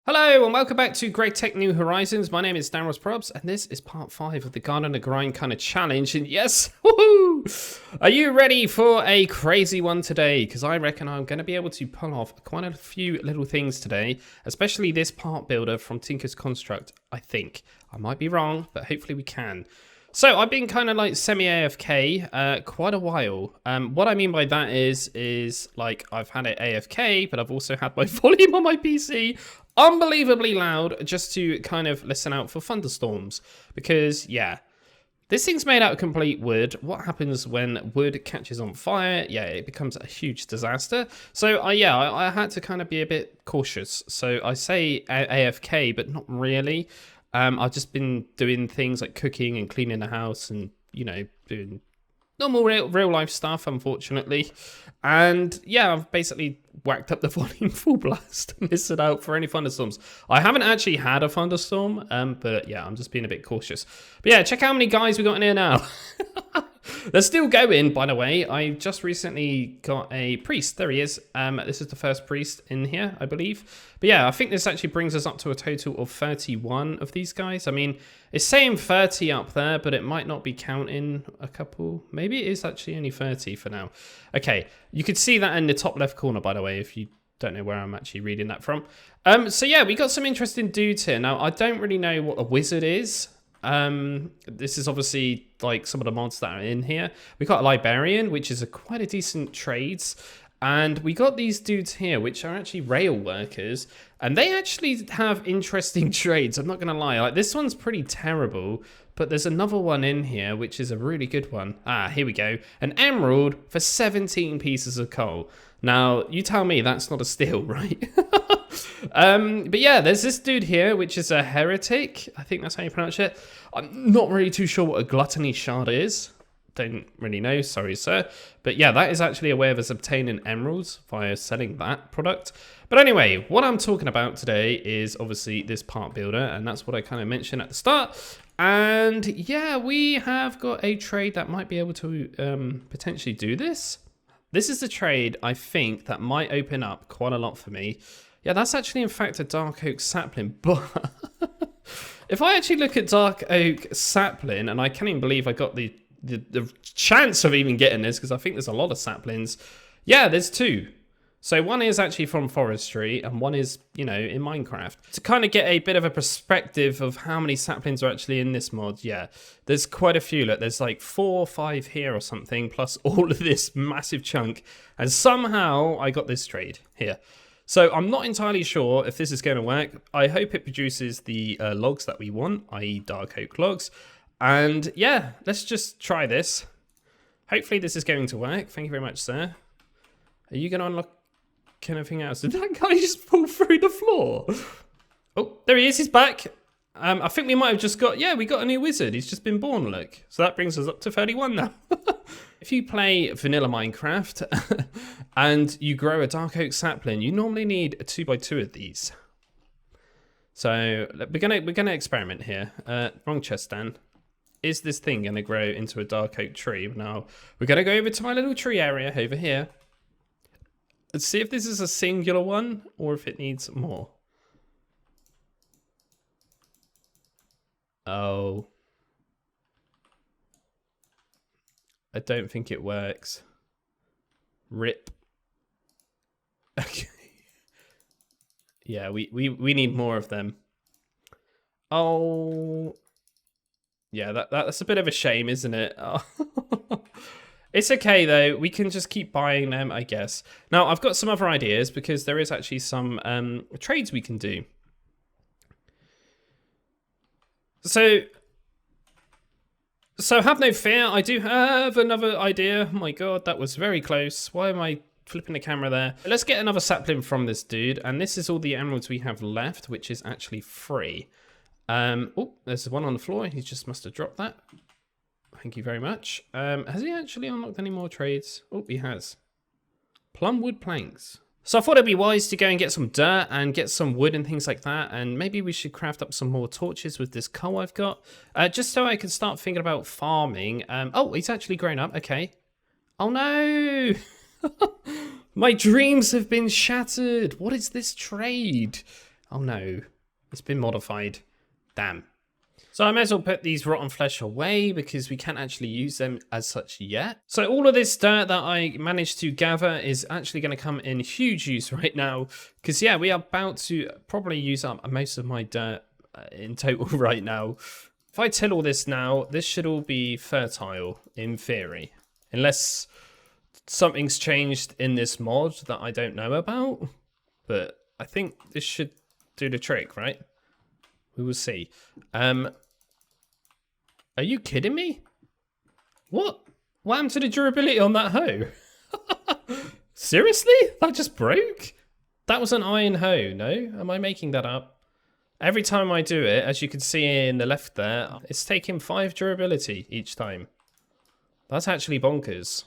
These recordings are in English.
Hello and welcome back to Gregtech New Horizons. My name is Daniels Probs and this is part 5 of the Garden and Grind kind of challenge. And yes, woohoo! Are you ready for a crazy one today? Because I reckon I'm going to be able to pull off quite a few little things today, especially this part builder from Tinker's Construct, I think. I might be wrong, but hopefully we can. So I've been kind of like semi-AFK quite a while. What I mean by that is like I've had it AFK, but I've also had my volume on my PC unbelievably loud just to kind of listen out for thunderstorms. Because yeah, this thing's made out of complete wood. What happens when wood catches on fire? Yeah, it becomes a huge disaster. So I had to kind of be a bit cautious. So I say AFK, but not really. I've just been doing things like cooking and cleaning the house and, you know, doing normal real life stuff, unfortunately. And yeah, I've basically whacked up the volume full blast and missed it out for any thunderstorms. I haven't actually had a thunderstorm, but yeah, I'm just being a bit cautious. But yeah, check how many guys we got in here now. They're still going, by the way. I just recently got a priest. There he is. This is the first priest in here, I believe. But yeah, I think this actually brings us up to a total of 31 of these guys. I mean, it's saying 30 up there, but it might not be counting a couple. Maybe it is actually only 30 for now. Okay, you can see that in the top left corner, by the way, if you don't know where I'm actually reading that from. So yeah, we got some interesting dudes here. Now, I don't really know what a wizard is. This is obviously like some of the mods that are in here. We got a librarian, which is quite a decent trades, and we got these dudes here, which are actually rail workers, and they actually have interesting trades. I'm not gonna lie, like this one's pretty terrible, but there's another one in here which is a really good one. Here we go, an emerald for 17 pieces of coal. Now you tell me that's not a steal, right? But yeah, there's this dude here, which is a heretic. I think that's how you pronounce it. I'm not really too sure what a gluttony shard is. Don't really know, sorry sir. But yeah, that is actually a way of us obtaining emeralds via selling that product. But anyway, what I'm talking about today is obviously this part builder, and that's what I kind of mentioned at the start. And yeah, we have got a trade that might be able to potentially do this. This is the trade, I think, that might open up quite a lot for me. Yeah, that's actually, in fact, a dark oak sapling, but if I actually look at dark oak sapling, and I can't even believe I got the chance of even getting this, because I think there's a lot of saplings. Yeah, there's two. So one is actually from forestry, and one is, you know, in Minecraft. To kind of get a bit of a perspective of how many saplings are actually in this mod, yeah, there's quite a few. Look, there's like 4 or 5 here or something, plus all of this massive chunk. And somehow I got this trade here. So I'm not entirely sure if this is going to work. I hope it produces the logs that we want, i.e. dark oak logs. And yeah, let's just try this. Hopefully this is going to work. Thank you very much, sir. Are you going to unlock anything else? Did that guy just fall through the floor? Oh, there he is. He's back. I think we might have just got, yeah, we got a new wizard. He's just been born, look. So that brings us up to 31 now. If you play vanilla Minecraft and you grow a dark oak sapling, you normally need a 2x2 of these. So we're gonna experiment here. Wrong chest, Dan. Is this thing gonna grow into a dark oak tree? Now we're gonna go over to my little tree area over here. Let's see if this is a singular one or if it needs more. Oh. I don't think it works. Rip. Okay. Yeah, we need more of them. Oh. Yeah, that's a bit of a shame, isn't it? Oh. It's okay though, we can just keep buying them, I guess. Now, I've got some other ideas because there is actually some trades we can do. So have no fear, I do have another idea. Oh my god, that was very close. Why am I flipping the camera there? Let's get another sapling from this dude, and this is all the emeralds we have left, which is actually free. Oh, there's one on the floor. He just must have dropped that. Thank you very much. Has he actually unlocked any more trades? Oh, he has. Plumwood planks. So I thought it'd be wise to go and get some dirt and get some wood and things like that. And maybe we should craft up some more torches with this coal I've got. Just so I can start thinking about farming. Oh, he's actually grown up. Okay. Oh no! My dreams have been shattered. What is this trade? Oh no, it's been modified. Damn. So I may as well put these rotten flesh away because we can't actually use them as such yet. So all of this dirt that I managed to gather is actually going to come in huge use right now. Because yeah, we are about to probably use up most of my dirt in total right now. If I till all this now, this should all be fertile in theory. Unless something's changed in this mod that I don't know about. But I think this should do the trick, right? We will see. Are you kidding me? What? What happened to the durability on that hoe? Seriously? That just broke? That was an iron hoe, no? Am I making that up? Every time I do it, as you can see in the left there, it's taking 5 durability each time. That's actually bonkers.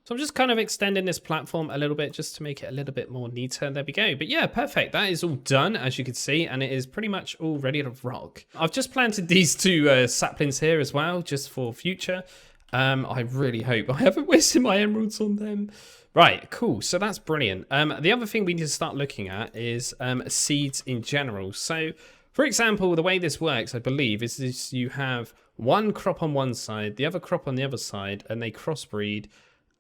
So I'm just kind of extending this platform a little bit just to make it a little bit more neater. There we go. But yeah, perfect. That is all done, as you can see, and it is pretty much all ready to rock. I've just planted these 2 saplings here as well, just for future. I really hope I haven't wasted my emeralds on them. Right, cool. So that's brilliant. The other thing we need to start looking at is seeds in general. So, for example, the way this works, I believe, is this: you have one crop on one side, the other crop on the other side, and they crossbreed,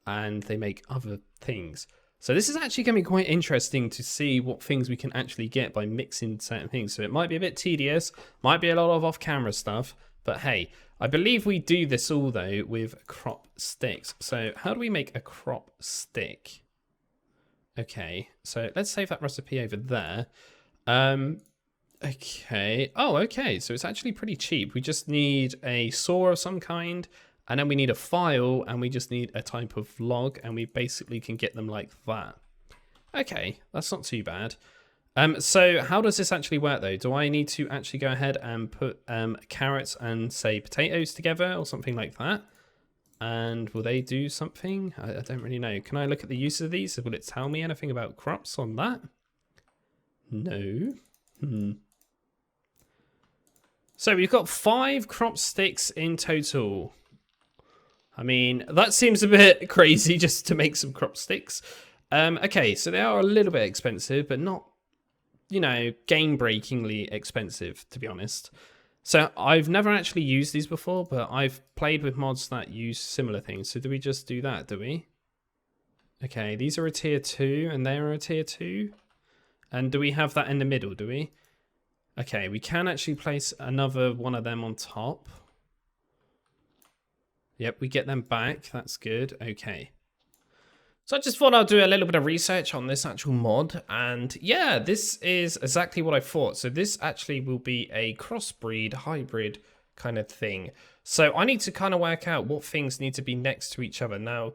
and they make other things. So this is actually going to be quite interesting to see what things we can actually get by mixing certain things. So it might be a bit tedious, might be a lot of off-camera stuff, but hey, I believe we do this all though with crop sticks. So how do we make a crop stick? Okay, so let's save that recipe over there. Okay, oh, okay, so it's actually pretty cheap. We just need a saw of some kind, and then we need a file, and we just need a type of log, and we basically can get them like that. Okay, that's not too bad. So how does this actually work though? Do I need to actually go ahead and put carrots and say potatoes together or something like that? And will they do something? I don't really know. Can I look at the use of these? Will it tell me anything about crops on that? No. So we've got 5 crop sticks in total. I mean, that seems a bit crazy just to make some crop sticks. Okay, so they are a little bit expensive, but not, you know, game-breakingly expensive, to be honest. So I've never actually used these before, but I've played with mods that use similar things. So do we just do that, do we? Okay, these are a tier 2, and they are a tier 2. And do we have that in the middle, do we? Okay, we can actually place another one of them on top. Yep, we get them back. That's good. Okay. So I just thought I'll do a little bit of research on this actual mod. And yeah, this is exactly what I thought. So this actually will be a crossbreed, hybrid kind of thing. So I need to kind of work out what things need to be next to each other. Now,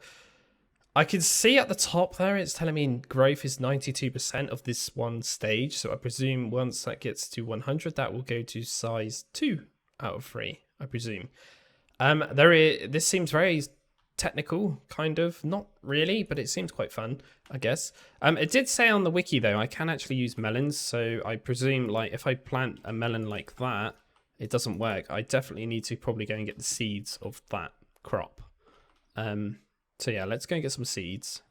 I can see at the top there, it's telling me growth is 92% of this one stage. So I presume once that gets to 100, that will go to size 2 out of 3, I presume. This seems very technical, kind of. Not really, but it seems quite fun, I guess. It did say on the wiki, though, I can actually use melons. So I presume, like, if I plant a melon like that, it doesn't work. I definitely need to probably go and get the seeds of that crop. So yeah, let's go and get some seeds.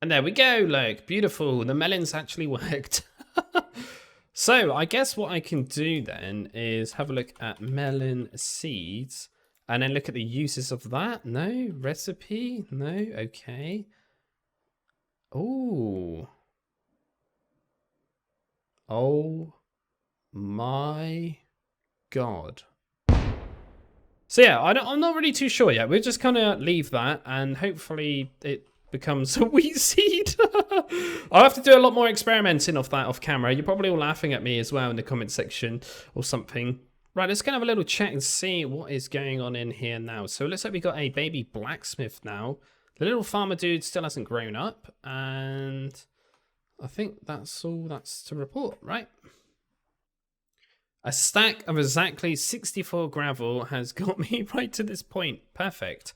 And there we go, look, beautiful. The melons actually worked. So I guess what I can do then is have a look at melon seeds. And then look at the uses of that. No. Recipe? No. Okay. Ooh. Oh my God. So yeah, I'm not really too sure yet. We're just gonna leave that and hopefully it becomes a wheat seed. I'll have to do a lot more experimenting off that off camera. You're probably all laughing at me as well in the comment section or something. Right, let's go have a little check and see what is going on in here now. So it looks like we got a baby blacksmith now. The little farmer dude still hasn't grown up. And I think that's all that's to report, right? A stack of exactly 64 gravel has got me right to this point. Perfect.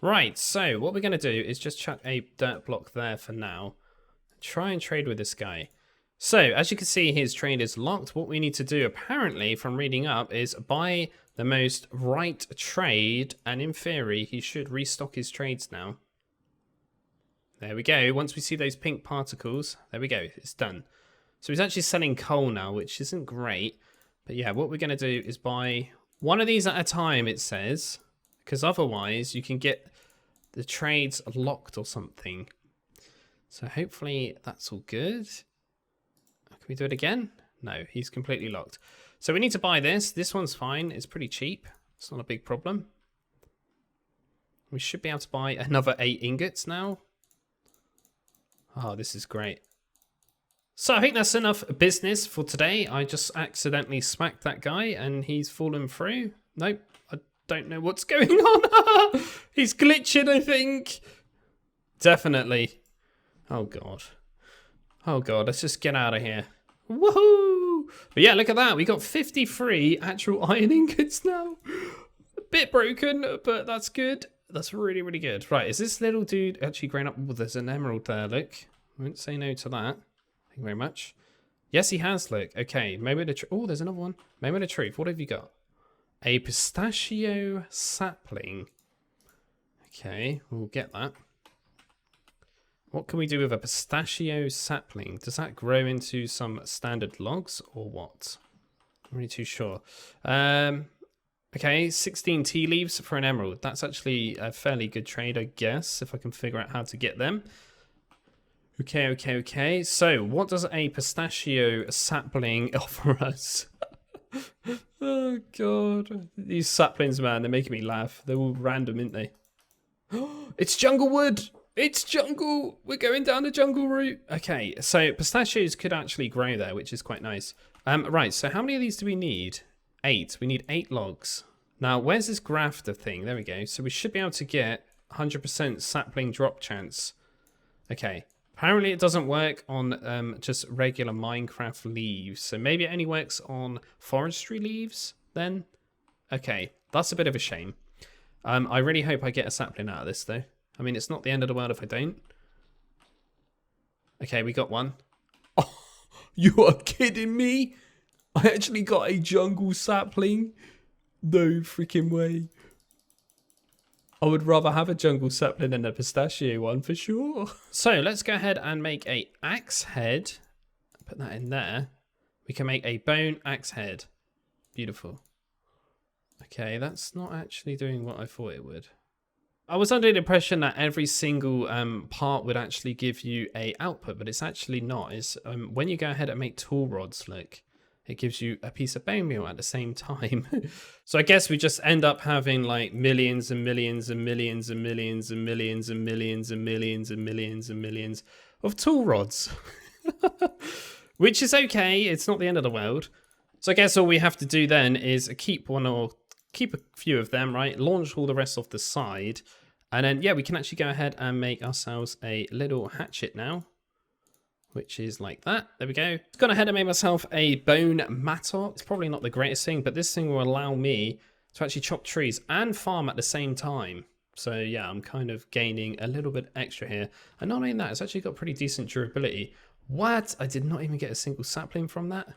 Right, so what we're going to do is just chuck a dirt block there for now. Try and trade with this guy. So, as you can see, his trade is locked. What we need to do, apparently, from reading up, is buy the most right trade. And in theory, he should restock his trades now. There we go. Once we see those pink particles, there we go. It's done. So he's actually selling coal now, which isn't great. But yeah, what we're going to do is buy one of these at a time, it says. Because otherwise you can get the trades locked or something. So hopefully that's all good. Can we do it again? No, he's completely locked. So we need to buy this. This one's fine. It's pretty cheap. It's not a big problem. We should be able to buy another 8 ingots now. Oh, this is great. So I think that's enough business for today. I just accidentally smacked that guy and he's fallen through. Nope, I don't know what's going on. He's glitching, I think. Definitely. Oh, God. Oh, God, let's just get out of here. Woohoo! But yeah, look at that. We got 53 actual iron ingots now. A bit broken, but that's good. That's really, really good. Right, is this little dude actually growing up? Oh, there's an emerald there, look. I won't say no to that. Thank you very much. Yes, he has, look. Okay, moment of truth. Oh, there's another one. Moment of truth. What have you got? A pistachio sapling. Okay, we'll get that. What can we do with a pistachio sapling? Does that grow into some standard logs or what? I'm really too sure. Okay, 16 tea leaves for an emerald. That's actually a fairly good trade, I guess, if I can figure out how to get them. Okay. So, what does a pistachio sapling offer us? Oh, God. These saplings, man, they're making me laugh. They're all random, aren't they? It's jungle wood! It's jungle! We're going down the jungle route. Okay, so pistachios could actually grow there, which is quite nice. Right, so how many of these do we need? 8. We need 8 logs. Now, where's this grafter thing? There we go. So we should be able to get 100% sapling drop chance. Okay. Apparently it doesn't work on just regular Minecraft leaves. So maybe it only works on forestry leaves then? Okay, that's a bit of a shame. I really hope I get a sapling out of this though. I mean, it's not the end of the world if I don't. Okay, we got one. Oh, you are kidding me? I actually got a jungle sapling? No freaking way. I would rather have a jungle sapling than a pistachio one for sure. So let's go ahead and make a axe head. Put that in there. We can make a bone axe head. Beautiful. Okay, that's not actually doing what I thought it would. I was under the impression that every single part would actually give you a output, but it's actually not. It's when you go ahead and make tool rods, look, it gives you a piece of bone meal at the same time. So I guess we just end up having like millions and millions and millions and millions and millions and millions and millions and millions and millions of tool rods. Which is okay, it's not the end of the world. So I guess all we have to do then is keep a few of them, right? Launch all the rest off the side. And then, yeah, we can actually go ahead and make ourselves a little hatchet now. Which is like that. There we go. I've gone ahead and made myself a bone mattock. It's probably not the greatest thing, but this thing will allow me to actually chop trees and farm at the same time. So yeah, I'm kind of gaining a little bit extra here. And not only that, it's actually got pretty decent durability. What? I did not even get a single sapling from that?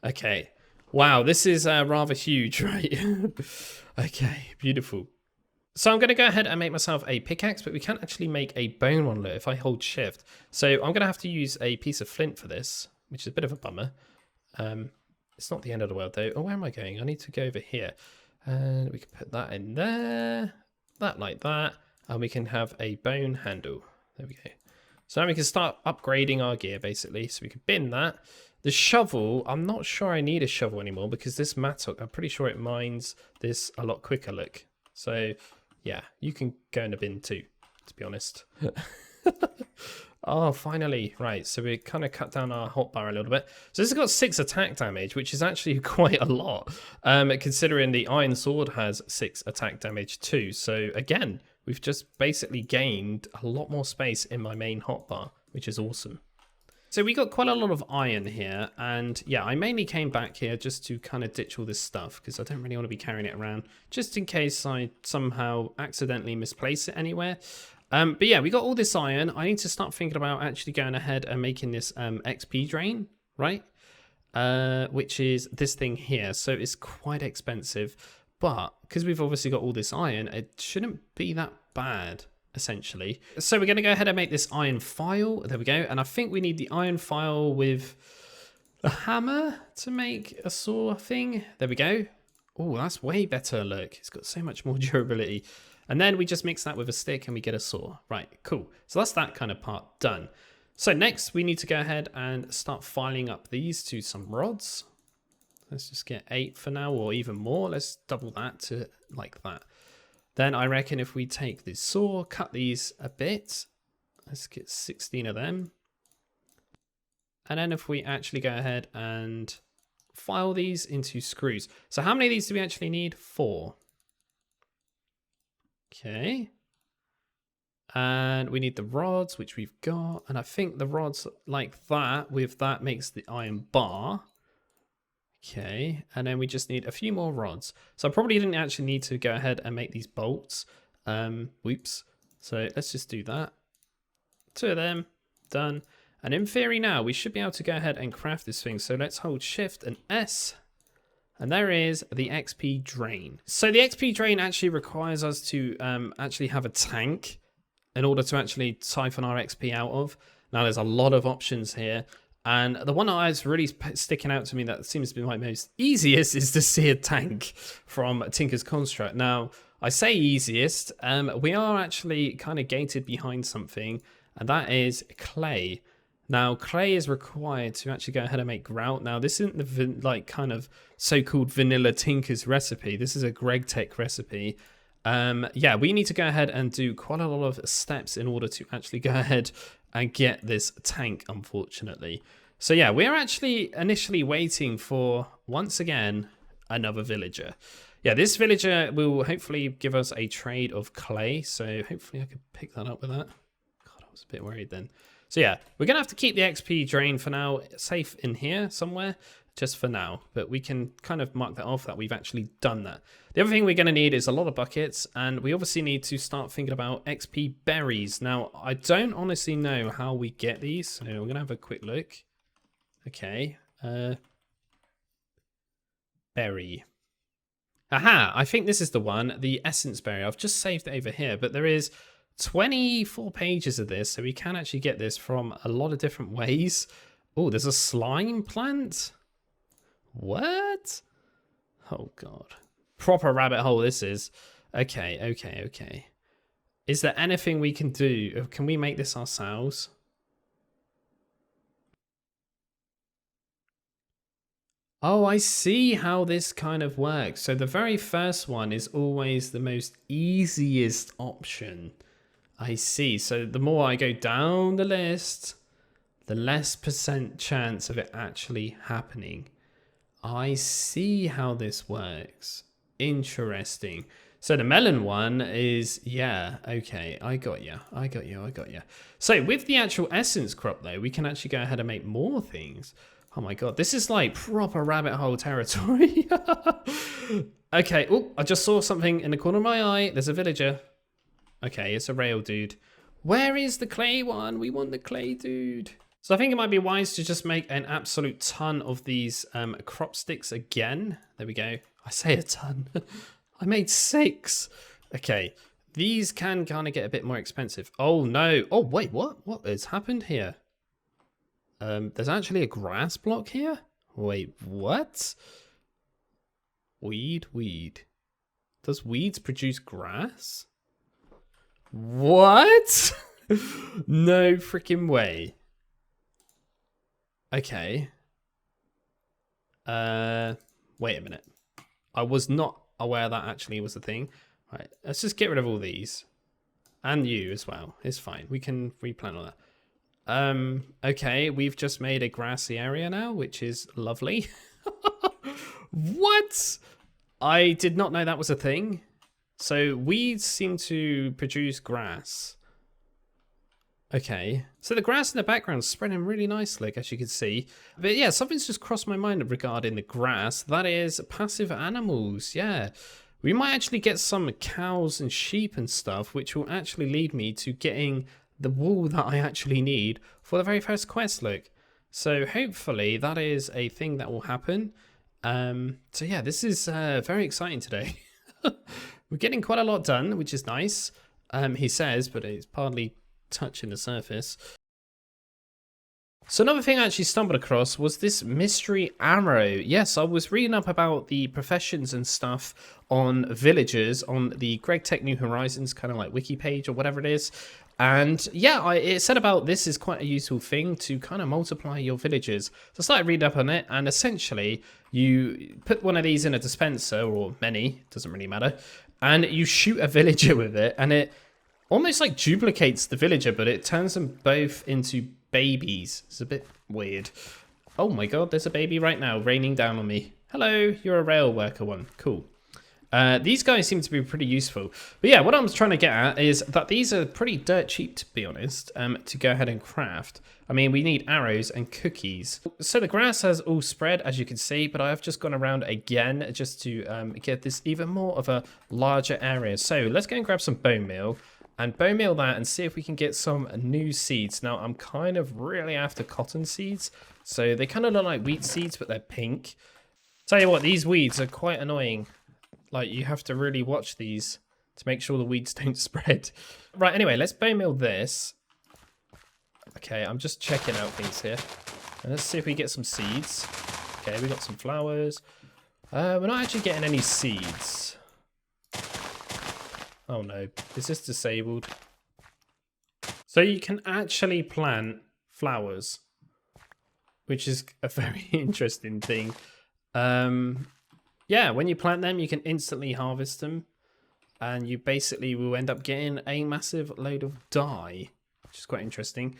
Okay. Wow, this is rather huge, right? Okay, beautiful. So I'm going to go ahead and make myself a pickaxe, but we can't actually make a bone one if I hold shift. So I'm going to have to use a piece of flint for this, which is a bit of a bummer. It's not the end of the world though. Oh, where am I going? I need to go over here. And we can put that in there, that like that, and we can have a bone handle. There we go. So now we can start upgrading our gear basically. So we can bin that. The shovel, I'm not sure I need a shovel anymore because this mattock, I'm pretty sure it mines this a lot quicker, look. So yeah, you can go in the bin too, to be honest. Oh, finally. Right, so we kind of cut down our hotbar a little bit. So this has got 6 attack damage, which is actually quite a lot, considering the iron sword has 6 attack damage too. So again, we've just basically gained a lot more space in my main hotbar, which is awesome. So we got quite a lot of iron here, and yeah, I mainly came back here just to kind of ditch all this stuff because I don't really want to be carrying it around, just in case I somehow accidentally misplace it anywhere. But yeah, we got all this iron. I need to start thinking about actually going ahead and making this XP drain, right? Which is this thing here. So it's quite expensive, but because we've obviously got all this iron, it shouldn't be that bad. essentially. So we're going to go ahead and make this iron file. There we go. And I think we need the iron file with the hammer to make a saw thing. There we go. Oh, that's way better. Look, it's got so much more durability. And then we just mix that with a stick and we get a saw. Right, cool. So that's that kind of part done. So next we need to go ahead and start filing up these to some rods. Let's just get 8 for now, or even more. Let's double that to like that. Then I reckon if we take this saw, cut these a bit. Let's get 16 of them. And then if we actually go ahead and file these into screws. So how many of these do we actually need? 4. Okay. And we need the rods, which we've got. And I think the rods like that, with that makes the iron bar. Okay. And then we just need a few more rods. So I probably didn't actually need to go ahead and make these bolts. Whoops. So let's just do that. 2 of them. Done. And in theory now, we should be able to go ahead and craft this thing. So let's hold Shift and S. And there is the XP drain. So the XP drain actually requires us to actually have a tank in order to actually siphon our XP out of. Now there's a lot of options here. And the one that is really sticking out to me that seems to be my most easiest is the seared tank from Tinker's Construct. Now, I say easiest, we are actually kind of gated behind something, and that is clay. Now, clay is required to actually go ahead and make grout. Now, this isn't the like kind of so-called vanilla Tinker's recipe. This is a Gregtech recipe. Yeah, we need to go ahead and do quite a lot of steps in order to actually go ahead and get this tank, unfortunately. So yeah, we're actually initially waiting for, once again, another villager. Yeah, this villager will hopefully give us a trade of clay. So hopefully I can pick that up with that. God, I was a bit worried then. So yeah, we're going to have to keep the XP drain for now safe in here somewhere, just for now. But we can kind of mark that off that we've actually done that. The other thing we're going to need is a lot of buckets, and we obviously need to start thinking about XP berries. Now, I don't honestly know how we get these, so we're going to have a quick look. Okay. Berry. Aha, I think this is the one, the essence berry. I've just saved it over here, but there is 24 pages of this, so we can actually get this from a lot of different ways. Oh, there's a slime plant? What? Oh, God. Proper rabbit hole this is. Okay. Is there anything we can do? Can we make this ourselves? Oh, I see how this kind of works. So the very first one is always the most easiest option. I see. So the more I go down the list, the less % chance of it actually happening. I see how this works. Interesting. So the melon one is, yeah, okay, I got you. So with the actual essence crop though, we can actually go ahead and make more things. Oh my God, this is like proper rabbit hole territory. Okay, oh, I just saw something in the corner of my eye. There's a villager. Okay, it's a rail dude. Where is the clay one? We want the clay dude. So I think it might be wise to just make an absolute ton of these crop sticks again. There we go. I say a ton. I made 6. Okay, these can kind of get a bit more expensive. Oh no. Oh wait, what? What has happened here? There's actually a grass block here? Wait, what? Weed. Does weeds produce grass? What? No freaking way. Okay. Wait a minute. I was not aware that actually was a thing. Right, let's just get rid of all these. And you as well. It's fine. We can replant all that. Okay, we've just made a grassy area now, which is lovely. What? I did not know that was a thing. So weeds seem to produce grass. Okay, so the grass in the background is spreading really nicely, as you can see. But yeah, something's just crossed my mind regarding the grass. That is passive animals, yeah. We might actually get some cows and sheep and stuff, which will actually lead me to getting the wool that I actually need for the very first quest, look. So hopefully that is a thing that will happen. So yeah, this is very exciting today. We're getting quite a lot done, which is nice. he says, but it's hardly touching the surface. So another thing I actually stumbled across was this mystery arrow. Yes, I was reading up about the professions and stuff on villagers on the Gregtech New Horizons kind of like wiki page or whatever it is. And yeah, it said about this is quite a useful thing to kind of multiply your villagers. So I started reading up on it, and essentially you put one of these in a dispenser, or many, doesn't really matter, and you shoot a villager with it, and it almost like duplicates the villager, but it turns them both into babies. It's a bit weird. Oh my god, there's a baby right now raining down on me. Hello, you're a rail worker one. Cool. These guys seem to be pretty useful. But yeah, what I'm trying to get at is that these are pretty dirt cheap, to be honest, to go ahead and craft. I mean, we need arrows and cookies. So the grass has all spread, as you can see, but I've just gone around again just to get this even more of a larger area. So let's go and grab some bone meal and bone meal that and see if we can get some new seeds. Now, I'm kind of really after cotton seeds. So they kind of look like wheat seeds, but they're pink. Tell you what, these weeds are quite annoying. Like, you have to really watch these to make sure the weeds don't spread. Right, anyway, let's bone meal this. Okay, I'm just checking out things here. And let's see if we get some seeds. Okay, we got some flowers. We're not actually getting any seeds. Oh no, is this disabled? So you can actually plant flowers, which is a very interesting thing. Yeah, when you plant them, you can instantly harvest them, and you basically will end up getting a massive load of dye, which is quite interesting.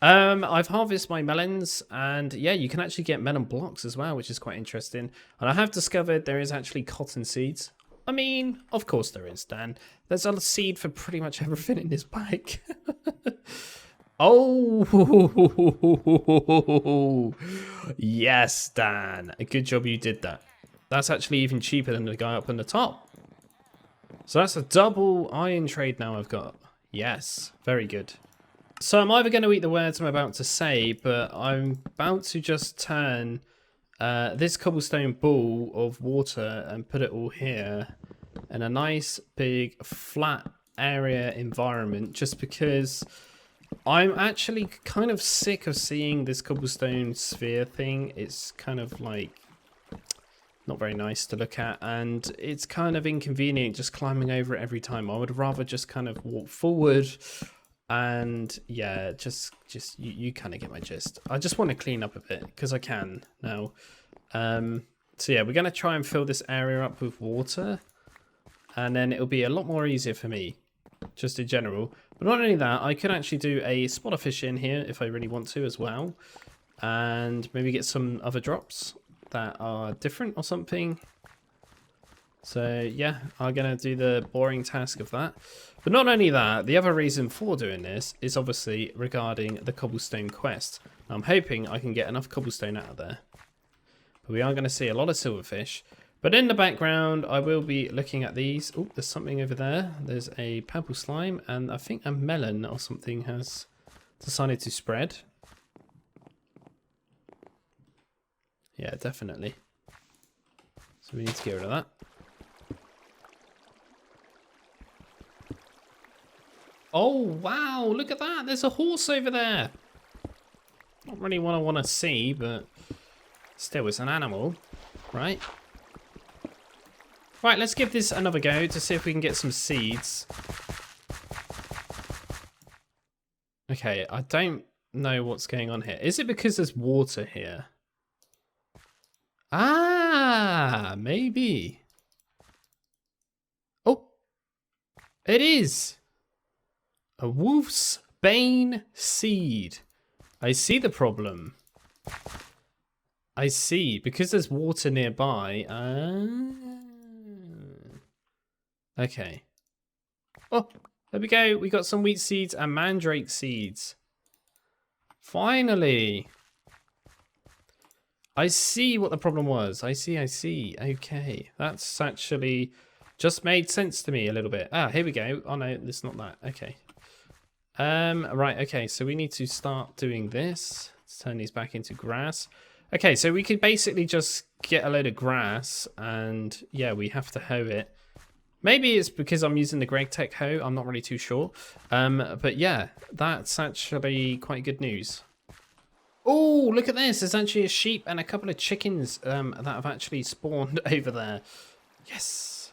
I've harvested my melons, and yeah, you can actually get melon blocks as well, which is quite interesting. And I have discovered there is actually cotton seeds. I mean, of course there is, Dan. There's a seed for pretty much everything in this bag. Oh, yes, Dan. A good job you did that. That's actually even cheaper than the guy up on the top. So that's a double iron trade now I've got. Yes, very good. So I'm either going to eat the words I'm about to say, but I'm about to just turn this cobblestone ball of water and put it all here in a nice big flat area environment, just because I'm actually kind of sick of seeing this cobblestone sphere thing. It's kind of like not very nice to look at, and it's kind of inconvenient just climbing over it every time. I would rather just kind of walk forward, and yeah, just you kind of get my gist. I just want to clean up a bit because I can now. So yeah, we're gonna try and fill this area up with water, and then it'll be a lot more easier for me, just in general. But not only that, I could actually do a spotter fish in here if I really want to as well, and maybe get some other drops that are different or something. So yeah, I'm gonna do the boring task of that. But not only that, the other reason for doing this is obviously regarding the cobblestone quest. Now, I'm hoping I can get enough cobblestone out of there. But we are going to see a lot of silverfish. But in the background, I will be looking at these. Oh, there's something over there. There's a purple slime, and I think a melon or something has decided to spread. Yeah, definitely. So we need to get rid of that. Oh, wow, look at that. There's a horse over there. Not really what I want to see, but still, it's an animal, right? Right, let's give this another go to see if we can get some seeds. Okay, I don't know what's going on here. Is it because there's water here? Ah, maybe. Oh, it is. A wolf's bane seed. I see the problem. I see, because there's water nearby. Okay. Oh, there we go. We got some wheat seeds and mandrake seeds. Finally. I see what the problem was. I see. Okay. That's actually just made sense to me a little bit. Ah, here we go. Oh no, it's not that. Okay. Right, okay, so we need to start doing this. Let's turn these back into grass. Okay, so we could basically just get a load of grass, and yeah, we have to hoe it Maybe it's because I'm using the Gregtech hoe. I'm not really too sure. But yeah, that's actually quite good news. Oh, look at this. There's actually a sheep and a couple of chickens that have actually spawned over there. Yes.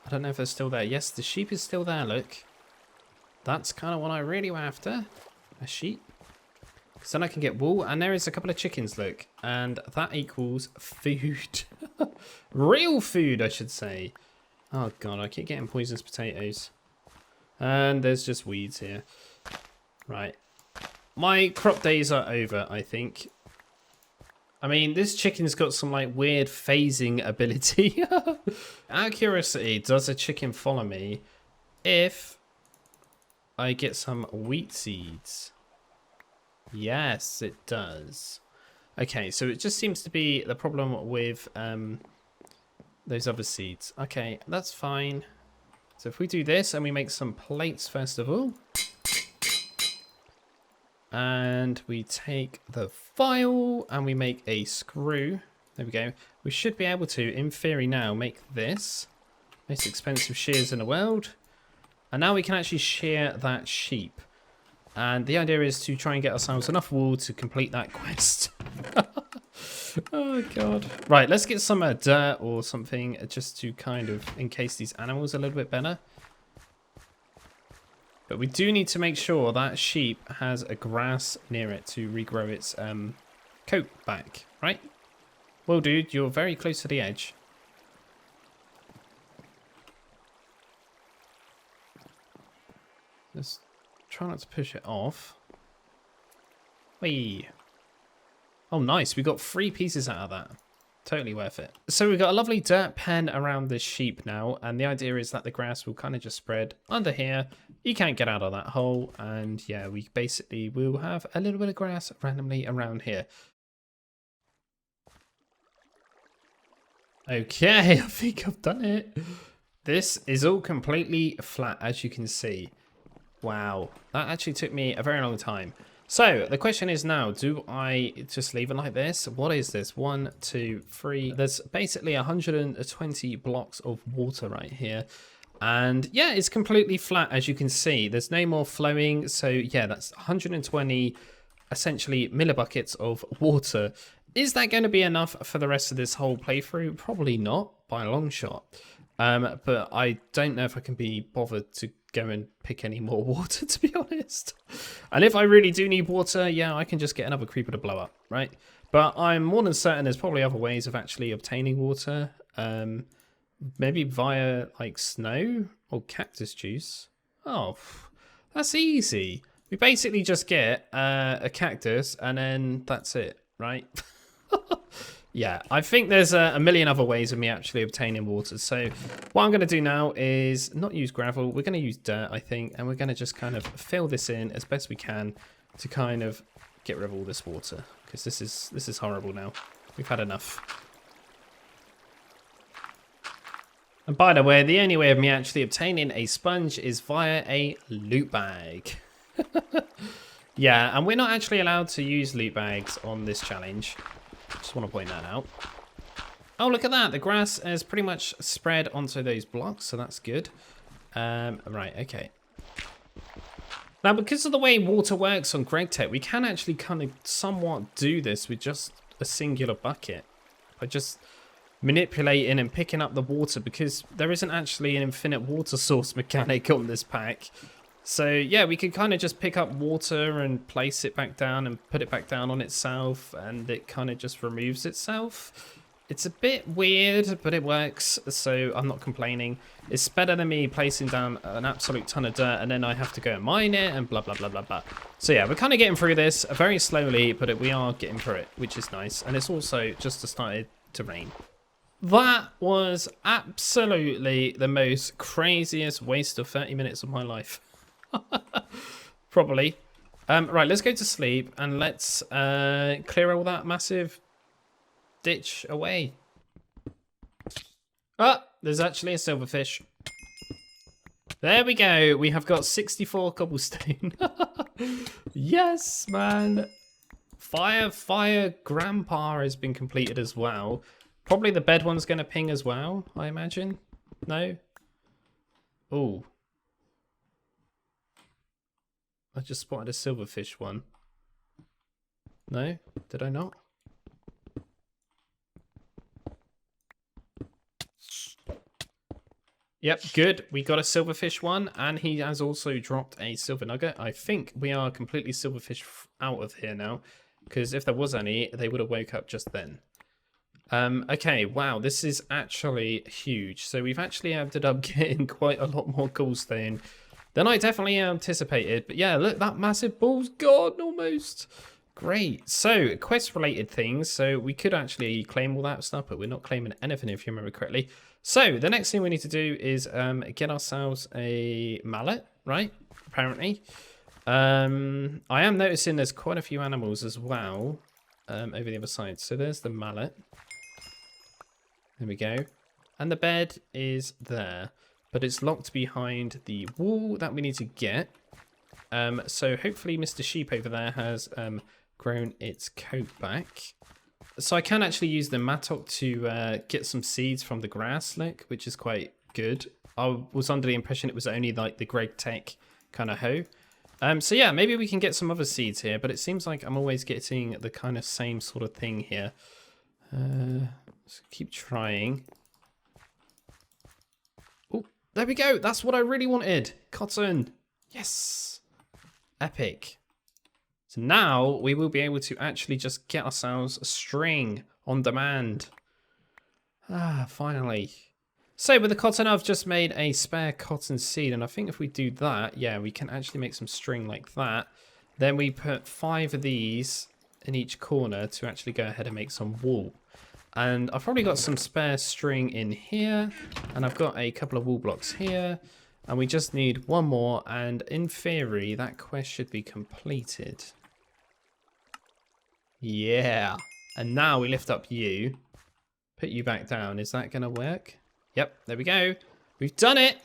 I don't know if they're still there. Yes, the sheep is still there, look. That's kind of what I really were after. A sheep. Because then I can get wool. And there is a couple of chickens, look. And that equals food. Real food, I should say. Oh, God, I keep getting poisonous potatoes. And there's just weeds here. Right. My crop days are over, I think. I mean, this chicken's got some, like, weird phasing ability. Out of curiosity, does a chicken follow me if I get some wheat seeds? Yes, it does. Okay, so it just seems to be the problem with those other seeds. Okay, that's fine. So if we do this and we make some plates first of all. And we take the file and we make a screw. There we go. We should be able to, in theory now, make this. Most expensive shears in the world. And now we can actually shear that sheep. And the idea is to try and get ourselves enough wool to complete that quest. Oh, God. Right, let's get some dirt or something just to kind of encase these animals a little bit better. But we do need to make sure that sheep has a grass near it to regrow its coat back, right? Well, dude, you're very close to the edge. Let's try not to push it off. Whee! Oh, nice. We got 3 pieces out of that. Totally worth it. So we've got a lovely dirt pen around this sheep now. And the idea is that the grass will kind of just spread under here. You can't get out of that hole. And yeah, we basically will have a little bit of grass randomly around here. Okay, I think I've done it. This is all completely flat, as you can see. Wow, that actually took me a very long time. So the question is now, do I just leave it like this? What is this? 1, 2, 3. There's basically 120 blocks of water right here. And yeah, it's completely flat, as you can see. There's no more flowing. So yeah, that's 120 essentially millibuckets of water. Is that going to be enough for the rest of this whole playthrough? Probably not, by a long shot. But I don't know if I can be bothered to go and pick any more water, to be honest. And if I really do need water, yeah, I can just get another creeper to blow up, right? But I'm more than certain there's probably other ways of actually obtaining water. Maybe via, like, snow or cactus juice. Oh, that's easy. We basically just get a cactus and then that's it, right? Yeah, I think there's a million other ways of me actually obtaining water. So what I'm going to do now is not use gravel. We're going to use dirt, I think. And we're going to just kind of fill this in as best we can to kind of get rid of all this water. Because this is horrible now. We've had enough. And by the way, the only way of me actually obtaining a sponge is via a loot bag. Yeah, and we're not actually allowed to use loot bags on this challenge. Just want to point that out. Oh, look at that. The grass has pretty much spread onto those blocks, so that's good. Right, okay. Now, because of the way water works on Gregtech, we can actually kind of somewhat do this with just a singular bucket. By just manipulating and picking up the water, because there isn't actually an infinite water source mechanic on this pack. So yeah, we could kind of just pick up water and place it back down and put it back down on itself, and it kind of just removes itself. It's a bit weird, but it works, so I'm not complaining. It's better than me placing down an absolute ton of dirt and then I have to go and mine it and blah, blah, blah, blah, blah. So yeah, we're kind of getting through this very slowly, but we are getting through it, which is nice. And it's also just started to rain. That was absolutely the most craziest waste of 30 minutes of my life. Probably. Right, let's go to sleep and let's clear all that massive ditch away. Ah, there's actually a silverfish. There we go. We have got 64 cobblestone. Yes, man. Fire Grandpa has been completed as well. Probably the bed one's going to ping as well, I imagine. No? Oh. I just spotted a silverfish one. No? Did I not? Yep, good. We got a silverfish one, and he has also dropped a silver nugget. I think we are completely silverfish out of here now, because if there was any, they would have woke up just then. Okay, wow, this is actually huge. So we've actually ended up getting quite a lot more gallstone than I definitely anticipated. But yeah, look, that massive ball's gone almost. Great. So, quest-related things. So we could actually claim all that stuff, but we're not claiming anything if you remember correctly. So the next thing we need to do is get ourselves a mallet, right? Apparently. I am noticing there's quite a few animals as well over the other side. So there's the mallet. There we go. And the bed is there, but it's locked behind the wall that we need to get. So hopefully Mr. Sheep over there has grown its coat back. So I can actually use the mattock to get some seeds from the grass lick, which is quite good. I was under the impression it was only like the Gregtech kind of hoe. So yeah, maybe we can get some other seeds here, but it seems like I'm always getting the kind of same sort of thing here. Let's keep trying. Oh, there we go. That's what I really wanted. Cotton. Yes. Epic. So now we will be able to actually just get ourselves a string on demand. Ah, finally. So with the cotton, I've just made a spare cotton seed. And I think if we do that, yeah, we can actually make some string like that. Then we put 5 of these in each corner to actually go ahead and make some wool. And I've probably got some spare string in here. And I've got a couple of wool blocks here. And we just need one more. And in theory, that quest should be completed. Yeah. And now we lift up you. Put you back down. Is that going to work? Yep. There we go. We've done it.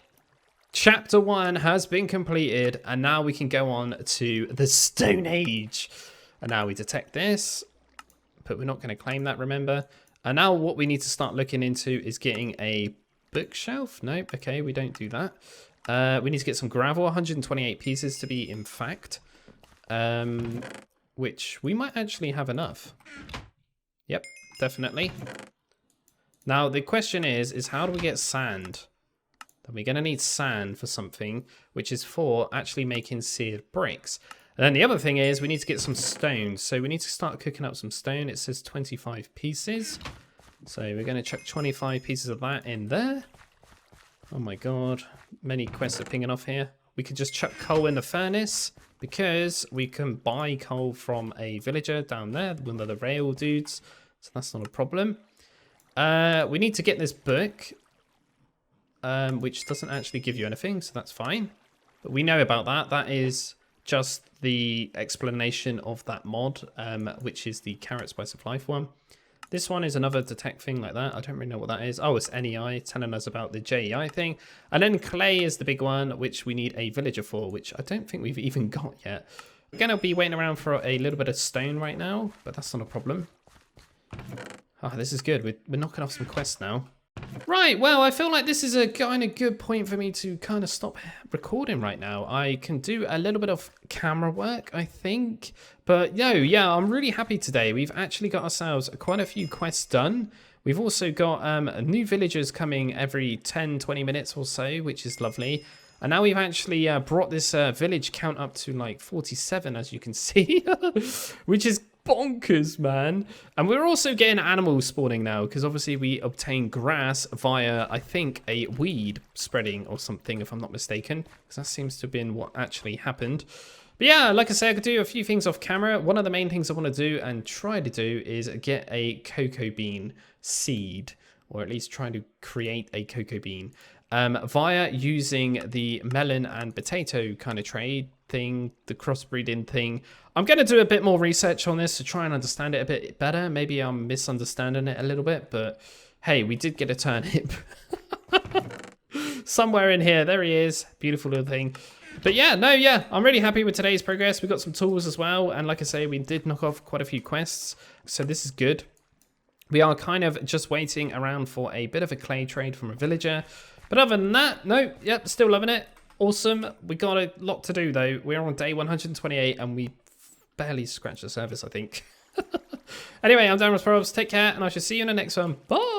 Chapter 1 has been completed. And now we can go on to the Stone Age. And now we detect this. But we're not going to claim that, remember. And now what we need to start looking into is getting a bookshelf. Nope. Okay, we don't do that. We need to get some gravel. 128 pieces to be in fact. Which we might actually have enough. Yep, definitely. Now the question is how do we get sand? We're going to need sand for something, which is for actually making seared bricks. And then the other thing is we need to get some stone. So we need to start cooking up some stone. It says 25 pieces. So we're going to chuck 25 pieces of that in there. Oh my god, many quests are pinging off here. We could just chuck coal in the furnace because we can buy coal from a villager down there, one of the rail dudes. So that's not a problem. We need to get this book, which doesn't actually give you anything, so that's fine. But we know about that. That is just the explanation of that mod, which is the Carrot Spice of Life one. This one is another detect thing like that. I don't really know what that is. Oh, it's NEI telling us about the JEI thing. And then clay is the big one, which we need a villager for, which I don't think we've even got yet. We're going to be waiting around for a little bit of stone right now, but that's not a problem. Oh, this is good. We're knocking off some quests now. Right, well, I feel like this is a kind of good point for me to kind of stop recording right now. I can do a little bit of camera work, I think. But yeah, I'm really happy today. We've actually got ourselves quite a few quests done. We've also got new villagers coming every 10-20 minutes or so, which is lovely. And now we've actually brought this village count up to like 47, as you can see, which is bonkers, man. And we're also getting animals spawning now because obviously we obtain grass via, I think, a weed spreading or something, if I'm not mistaken, because that seems to have been what actually happened. But yeah, like I said, I could do a few things off camera. One of the main things I want to do and try to do is get a cocoa bean seed, or at least try to create a cocoa bean via using the melon and potato kind of trade thing, the crossbreeding thing. I'm going to do a bit more research on this to try and understand it a bit better. Maybe I'm misunderstanding it a little bit, but hey, we did get a turnip. Somewhere in here, there he is. Beautiful little thing. But yeah, I'm really happy with today's progress. We got some tools as well, and like I say, we did knock off quite a few quests, so this is good. We are kind of just waiting around for a bit of a clay trade from a villager. But other than that, no, yep, still loving it. Awesome. We got a lot to do though. We're on day 128 and we barely scratched the surface, I think. Anyway, I'm Darren Probs. Take care, and I shall see you in the next one. Bye.